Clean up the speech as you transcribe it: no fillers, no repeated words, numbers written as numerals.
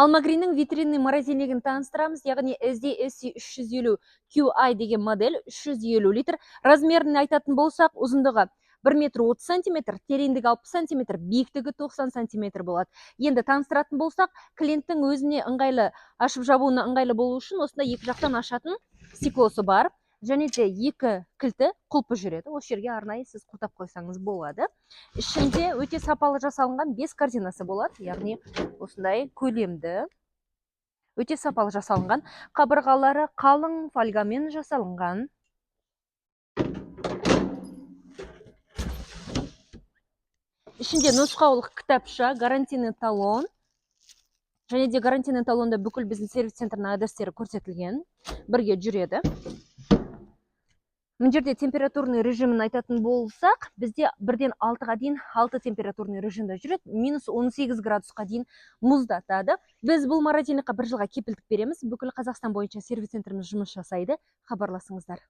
Алмагриннің витринный морозильнигін таныстырамыз, яғни SDSC 350 QI деген модель, 350 литр. Размерін айтатын болсақ, ұзындығы 1 метр 30 сантиметр, тереңдігі 60 сантиметр, биіктігі 90 сантиметр болады. Енді таныстыратын болсақ, клиенттің өзіне ыңғайлы, ашып жабуына ыңғайлы болу үшін осында екі жақтан ашатын стеклосы бар. Және де екі кілті құлпы жүреді. Осы жерге арнайы сіз құлтап қойсаңыз болады. Ішінде өте сапалы жасалынған 5 корзинасы болады, яғни осындай көлемді, өте сапалы жасалынған. Қабырғалары қалың фольгамен жасалынған. Ішінде нұсқаулық кітапша, гарантийный талон. Және де гарантийный талонда бүкіл біздің сервис центрінің адрестері көрсетілген. Бірге жүреді. Мына жерде температурный режимін айтатын болсақ, бізде 1-ден 6-ға дейін 6 температурный режимде жүреді, минус 18 градусқа дейін мұздатады. Біз бұл морозильникқа 1 жылға кепілдік береміз. Бүкіл Қазақстан бойынша сервис центріміз жұмыс жасайды. Хабарласыңыздар.